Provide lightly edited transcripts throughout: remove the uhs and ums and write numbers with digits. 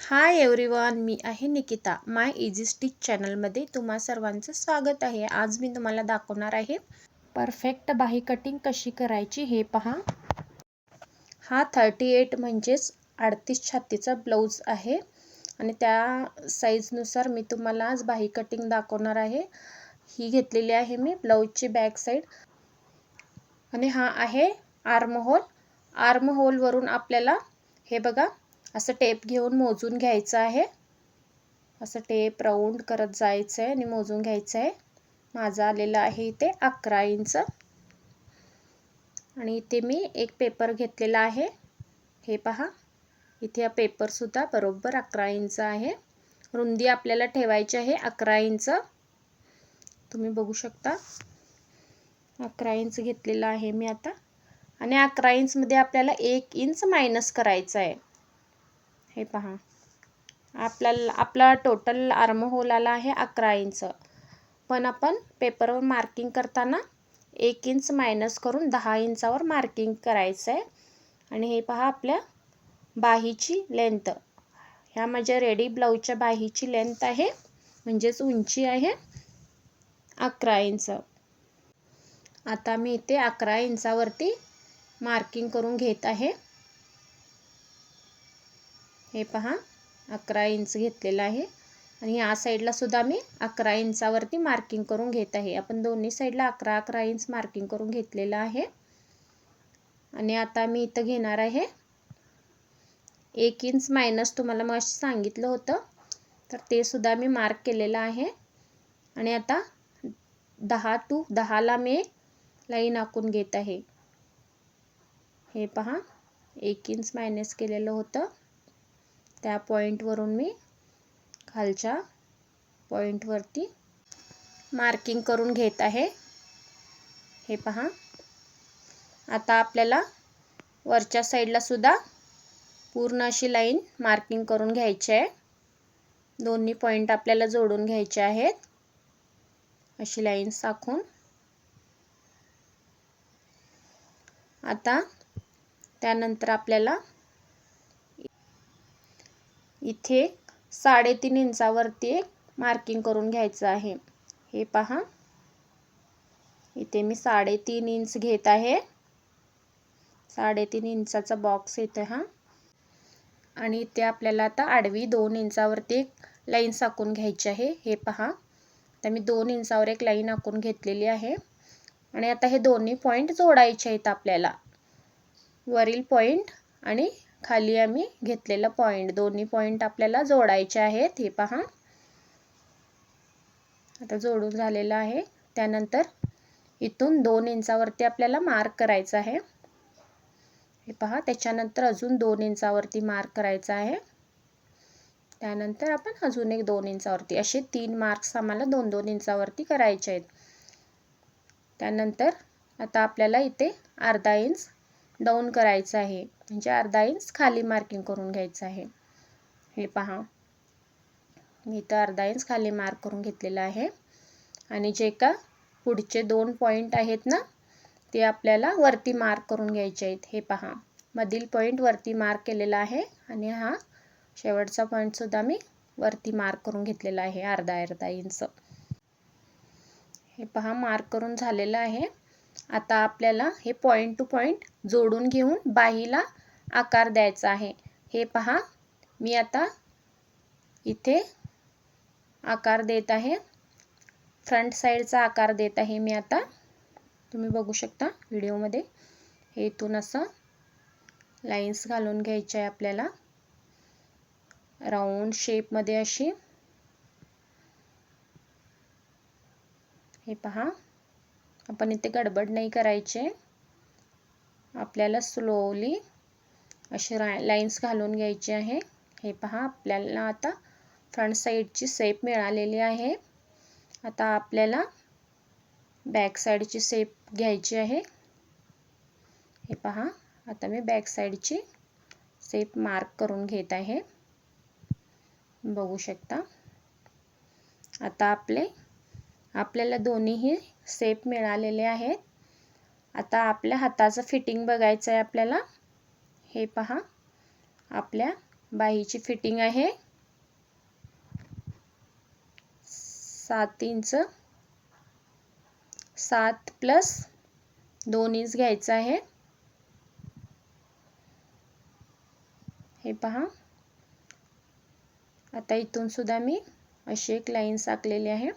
Hi everyone, मी आहे निकिता. माय easy stitch चॅनलमध्ये तुम्हा सर्वांचं स्वागत आहे. आज मी तुम्हाला दाखवणार आहे परफेक्ट बाही कटिंग कशी करायची हे पहा. हा 38 म्हणजेच 38 छातीचा ब्लाऊज आहे आणि त्या साईजनुसार मी तुम्हाला आज बाही कटिंग दाखवणार आहे. ही घेतलेली आहे मी ब्लाऊजची बॅक साईड आणि हा आहे आर्म होल. आर्म होलवरून आपल्याला हे बघा असं टेप घेऊन मोजून घ्यायचं आहे. असं टेप राऊंड करत जायचं आहे आणि मोजून घ्यायचं आहे. माझं आलेलं आहे इथे 11 इंच आणि इथे मी एक पेपर घेतलेला आहे. हे पहा, इथे हा पेपरसुद्धा बरोबर 11 इंच आहे. रुंदी आपल्याला ठेवायची आहे 11 इंच. तुम्ही बघू शकता 11 इंच घेतलेला आहे मी आता आणि 11 इंचमध्ये आपल्याला 1 इंच मायनस करायचं आहे. हे पहा, आपला टोटल आर्म होल आला आहे 11 इंच, पण आपण पेपरवर मार्किंग करताना 1 इंच मायनस करून 10 इंचावर मार्किंग करायचं आहे. आणि हे पहा आपल्या बाहीची लेंथ, ह्या माझ्या रेडी ब्लाऊजच्या बाहीची लेंथ आहे म्हणजेच उंची आहे 11 इंच. आता मी इथे 11 इंचावरती मार्किंग करून घेत आहे. हे पहा 11 इंच घेतलेला आहे आणि या साईडला सुद्धा मी 11 इंचावरती मार्किंग करून घेत आहे. आपण दोन्ही साईडला 11-11 इंच मार्किंग करून घेतलेलं आहे. आणि आता मी इथं घेणार आहे 1 इंच मायनस, तुम्हाला मग सांगितलं होतं तर ते सुद्धा मी मार्क केलेलं आहे. आणि आता 10 to 10ला मी लाईन आखून घेत आहे. हे पहा 1 इंच मायनस केलेलं होतं, त्या पॉईंटवरून मी खालच्या पॉईंटवरती मार्किंग करून घेत आहे. हे पहा, आता आपल्याला वरच्या साईडला सुद्धा पूर्ण अशी लाईन मार्किंग करून घ्यायची आहे. दोन्ही पॉईंट आपल्याला जोडून घ्यायचे आहेत अशी लाईन आखून. आता त्यानंतर आपल्याला इथे 3.5 इंचावरती एक मार्किंग करून घ्यायचं आहे. हे पहा, इथे मी 3.5 इंच घेत आहे. 3.5 इंचाचा बॉक्स येतो हा. आणि इथे आपल्याला आता आडवी 2 इंचावरती एक लाईन आखून घ्यायची आहे. हे पहा, आता मी 2 इंचावर एक लाईन आखून घेतलेली आहे. आणि आता हे दोन्ही पॉईंट जोडायचे आहेत आपल्याला. वरील पॉईंट आणि खाली आम्ही घेतलेला पॉईंट, दोन्ही पॉईंट आपल्याला जोडायचे आहेत. हे पहा, आता जोडून झालेलं आहे. त्यानंतर इथून 2 इंचावरती आपल्याला मार्क करायचं आहे. हे पहा, त्याच्यानंतर अजून 2 इंचावरती मार्क करायचं आहे. त्यानंतर आपण अजून एक 2 इंचावरती, असे 3 मार्क्स आम्हाला 2-2 इंचावरती करायचे आहेत. त्यानंतर आता आपल्याला इथे अर्धा इंच डाऊन करायचं आहे, म्हणजे अर्धा इंच खाली मार्किंग करून घ्यायचं आहे. हे पहा, मी इथं अर्धा इंच खाली मार्क करून घेतलेलं आहे. आणि जे का पुढचे 2 पॉईंट आहेत ना, ते आपल्याला वरती मार्क करून घ्यायचे आहेत. हे पहा, मधील पॉईंट वरती मार्क केलेला आहे आणि हा शेवटचा पॉईंटसुद्धा मी वरती मार्क करून घेतलेला आहे अर्धा इंच. हे पहा, मार्क करून झालेलं आहे. आता आपल्याला हे पॉईंट टू पॉईंट जोडून घेऊन बाहीला आकार द्यायचा आहे. हे पहा, मी आता इथे आकार देत आहे, फ्रंट साईडचा आकार देत आहे मी आता. तुम्ही बघू शकता व्हिडिओमध्ये. हे इथून असं लाईन्स घालून घ्यायचे आहे आपल्याला राऊंड शेपमध्ये अशी. हे पहा, आपण इथे गडबड नाही करायचे, आपल्याला स्लोली अशी लाईन्स घालून घ्यायची आहे. हे पहा, आपल्याला आता फ्रंट साईडची शेप मिळालेली आहे. आता आपल्याला बॅक साईडची शेप घ्यायची आहे. हे पहा, आता मी बॅक साईडची शेप मार्क करून घेत आहे. बघू शकता. आता आपल्याला दोन्हीही शेप मिळालेले आहेत. आता आपल्या हाताचं फिटिंग बघायचं आहे आपल्याला. हे पहा, आपल्या बाहीची फिटिंग आहे 7 इंच, 7 प्लस 2 इंच घ्यायचं आहे. हे पहा, आता इथून सुद्धा मी अशी एक लाईन आखलेली आहे.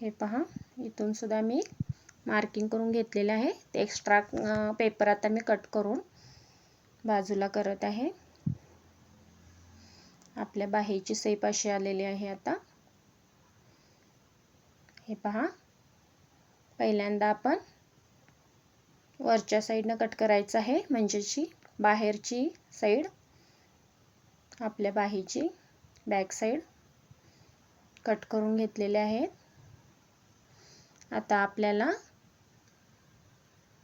हे पहा, इथून सुद्धा मी मार्किंग करून घेतलेले आहे. ते एक्स्ट्रा पेपर आता मी कट करून बाजूला करत आहे. आपल्या बाहीची शेप अशी आलेली आहे. आता हे पहा, पहिल्यांदा आपण वरच्या साईडनं कट करायचं आहे, म्हणजेची बाहेरची साईड, आपल्या बाहीची बॅक साईड कट करून घेतलेले आहेत. आता आपल्याला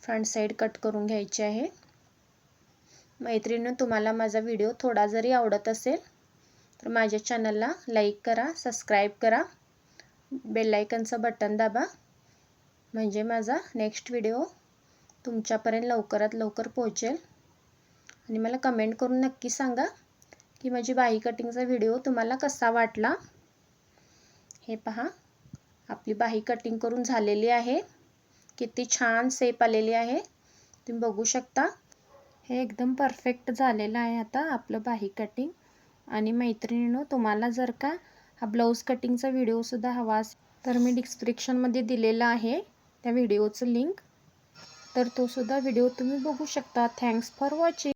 फ्रंट साईड कट करून घ्यायची आहे. मैत्रिणींनो, तुम्हाला माझा व्हिडिओ थोडा जरी आवडत असेल तर माझ्या चॅनलला लाईक करा, सबस्क्राईब करा, बेल आयकॉनचं बटन दाबा, म्हणजे माझा नेक्स्ट व्हिडिओ तुमच्यापर्यंत लवकरात लवकर पोहोचेल. आणि मला कमेंट करून नक्की सांगा की माझी बाही कटिंगचा व्हिडिओ तुम्हाला कसा वाटला. हे पहा, आपली बाही कटिंग करून झालेली आहे. किती छान शेप आलेली आहे, तुम्ही बघू शकता. हे एकदम परफेक्ट झालेलं आहे आता आपलं बाही कटिंग. आणि मैत्रिणींनो, तुम्हाला जर का हा ब्लाऊज कटिंगचा व्हिडिओसुद्धा हवा असेल तर मी डिस्क्रिप्शनमध्ये दिलेला आहे त्या व्हिडिओचं लिंक, तर तो सुद्धा व्हिडिओ तुम्ही बघू शकता. Thanks for watching.